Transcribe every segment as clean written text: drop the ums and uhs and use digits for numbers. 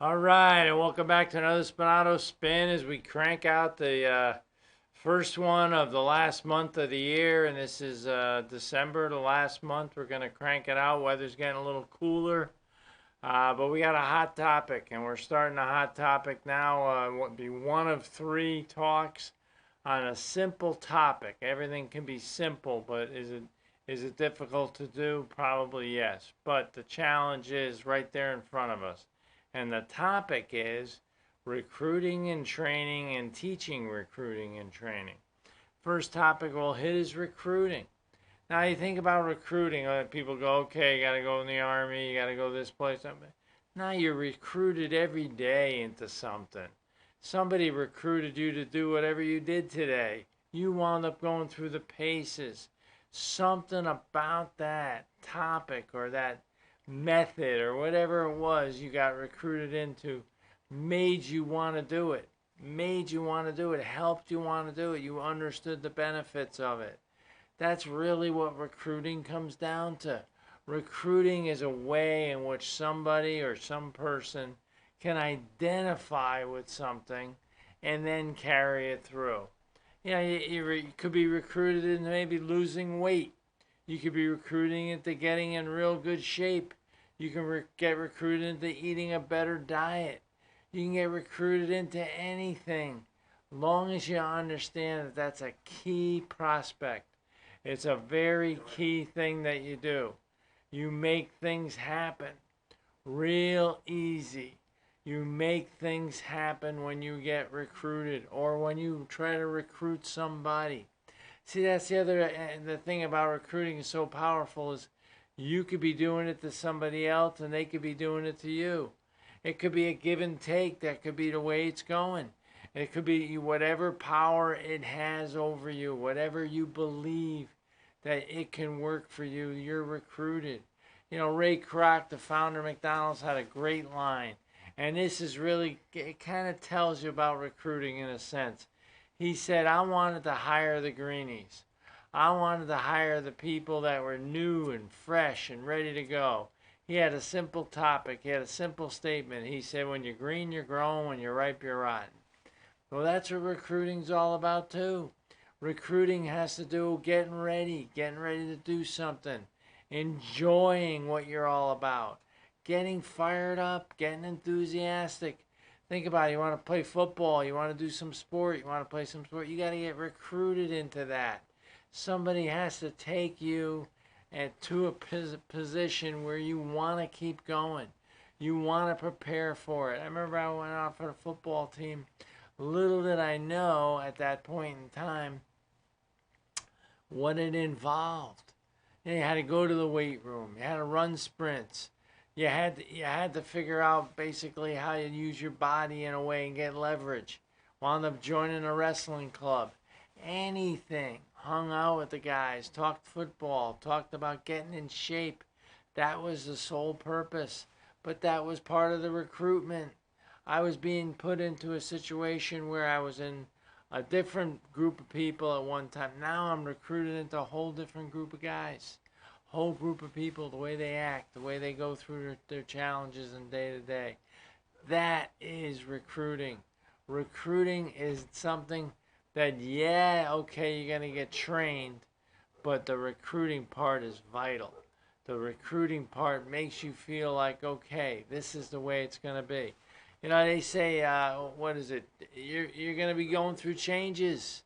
All right, and welcome back to another Spinato Spin as we crank out the first one of the last month of the year. And this is December, the last month. We're going to crank it out. Weather's getting a little cooler, but we got a hot topic, and we're starting a hot topic now. It would be one of three talks on a simple topic. Everything can be simple, but is it difficult to do? Probably yes. But the challenge is right there in front of us. And the topic is recruiting and training and teaching recruiting and training. First topic we'll hit is recruiting. Now you think about recruiting, people go, okay, you got to go in the Army, you got to go this place. Now you're recruited every day into something. Somebody recruited you to do whatever you did today. You wound up going through the paces. Something about that topic or that method or whatever it was you got recruited into made you want to do it, helped you want to do it. You understood the benefits of it. That's really what recruiting comes down to. Recruiting is a way in which somebody or some person can identify with something and then carry it through. You could be recruited into maybe losing weight. You could be recruiting into getting in real good shape. You can get recruited into eating a better diet. You can get recruited into anything, long as you understand that that's a key prospect. It's a very key thing that you do. You make things happen real easy. You make things happen when you get recruited or when you try to recruit somebody. See, that's the thing about recruiting is so powerful is you could be doing it to somebody else and they could be doing it to you. It could be a give and take. That could be the way it's going. It could be whatever power it has over you, whatever you believe that it can work for you, you're recruited. Ray Kroc, the founder of McDonald's, had a great line. And this is really, it kind of tells you about recruiting in a sense. He said, I wanted to hire the greenies. I wanted to hire the people that were new and fresh and ready to go. He had a simple topic. He had a simple statement. He said, when you're green, you're growing. When you're ripe, you're rotten. Well, that's what recruiting's all about, too. Recruiting has to do with getting ready to do something, enjoying what you're all about, getting fired up, getting enthusiastic. Think about it. You want to play football. You want to do some sport. You want to play some sport. You got to get recruited into that. Somebody has to take you to a position where you want to keep going. You want to prepare for it. I remember I went out for the football team. Little did I know at that point in time what it involved. You had to go to the weight room. You had to run sprints. You had to figure out basically how you use your body in a way and get leverage. Wound up joining a wrestling club. Anything. Hung out with the guys. Talked football. Talked about getting in shape. That was the sole purpose. But that was part of the recruitment. I was being put into a situation where I was in a different group of people at one time. Now I'm recruited into a whole different group of guys. Whole group of people, the way they act, the way they go through their challenges and day to day. That is recruiting. Recruiting is something that, okay, you're going to get trained, but the recruiting part is vital. The recruiting part makes you feel like, okay, this is the way it's going to be. They say, what is it? You're going to be going through changes.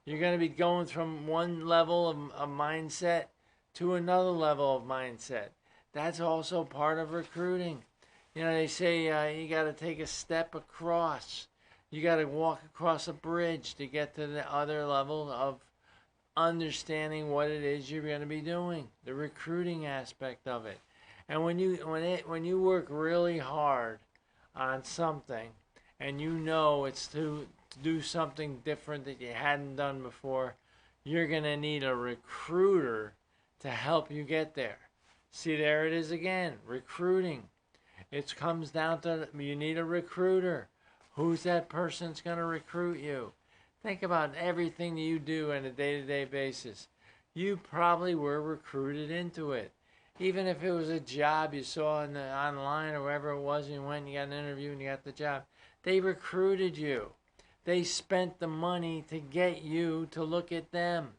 You're going to be going from one level of mindset to another level of mindset. That's also part of recruiting. They say you got to take a step across. You got to walk across a bridge to get to the other level of understanding what it is you're going to be doing, the recruiting aspect of it. And when you work really hard on something and it's to do something different that you hadn't done before, you're going to need a recruiter to help you get there. See, there it is again, recruiting. It comes down to you need a recruiter. Who's that person that's going to recruit you? Think about everything you do on a day-to-day basis. You probably were recruited into it. Even if it was a job you saw online or wherever it was, and you went and you got an interview and you got the job, they recruited you. They spent the money to get you to look at them.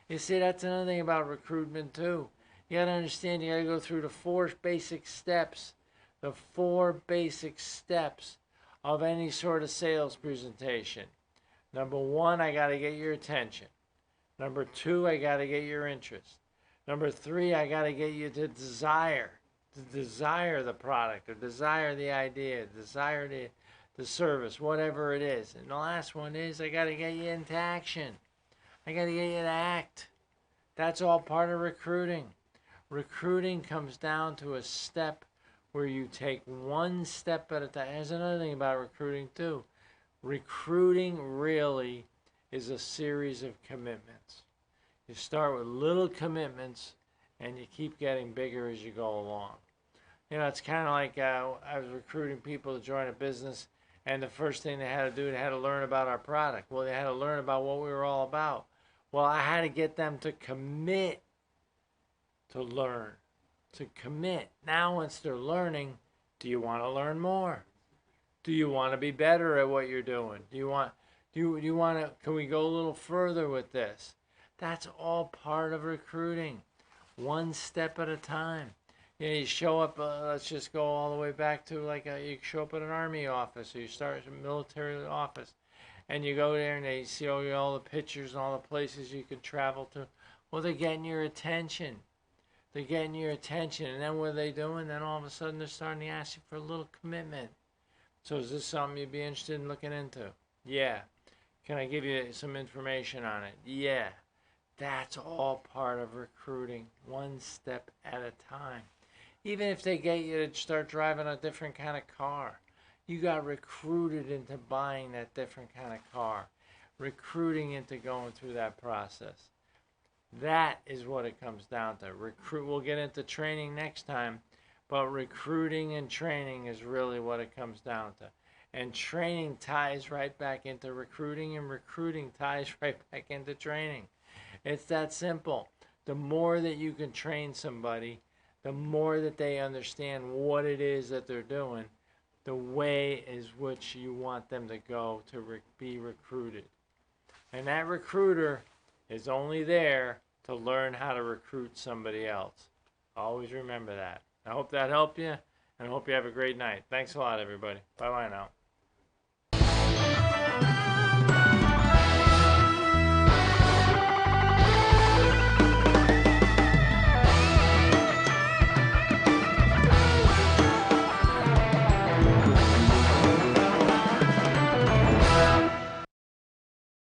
You see, that's another thing about recruitment too. You got to understand, you got to go through the 4 basic steps. The 4 basic steps of any sort of sales presentation. Number 1, I got to get your attention. Number 2, I got to get your interest. Number 3, I got to get you to desire the product, or desire the idea, desire the service, whatever it is. And the last one is, I got to get you into action. I got to get you to act. That's all part of recruiting. Recruiting comes down to a step where you take 1 step at a time. There's another thing about recruiting too. Recruiting really is a series of commitments. You start with little commitments and you keep getting bigger as you go along. You know, it's kind of like I was recruiting people to join a business, and the first thing they had to do, they had to learn about our product. Well, they had to learn about what we were all about. Well, I had to get them to commit to learn, to commit. Now, once they're learning, do you want to learn more? Do you want to be better at what you're doing? Do you want to, can we go a little further with this? That's all part of recruiting. 1 step at a time. You know, you show up, let's just go all the way back to you show up at an army office, or you start at a military office, and you go there and they see all the pictures and all the places you could travel to. Well, they're getting your attention. They're getting your attention, and then what are they doing? Then all of a sudden they're starting to ask you for a little commitment. So is this something you'd be interested in looking into? Yeah. Can I give you some information on it? Yeah. That's all part of recruiting, 1 step at a time. Even if they get you to start driving a different kind of car, you got recruited into buying that different kind of car, recruiting into going through that process. That is what it comes down to. We'll get into training next time, but recruiting and training is really what it comes down to. And training ties right back into recruiting, and recruiting ties right back into training. It's that simple. The more that you can train somebody, the more that they understand what it is that they're doing, the way is which you want them to go to be recruited. And that recruiter is only there to learn how to recruit somebody else. Always remember that. I hope that helped you, and I hope you have a great night. Thanks a lot, everybody. Bye-bye now.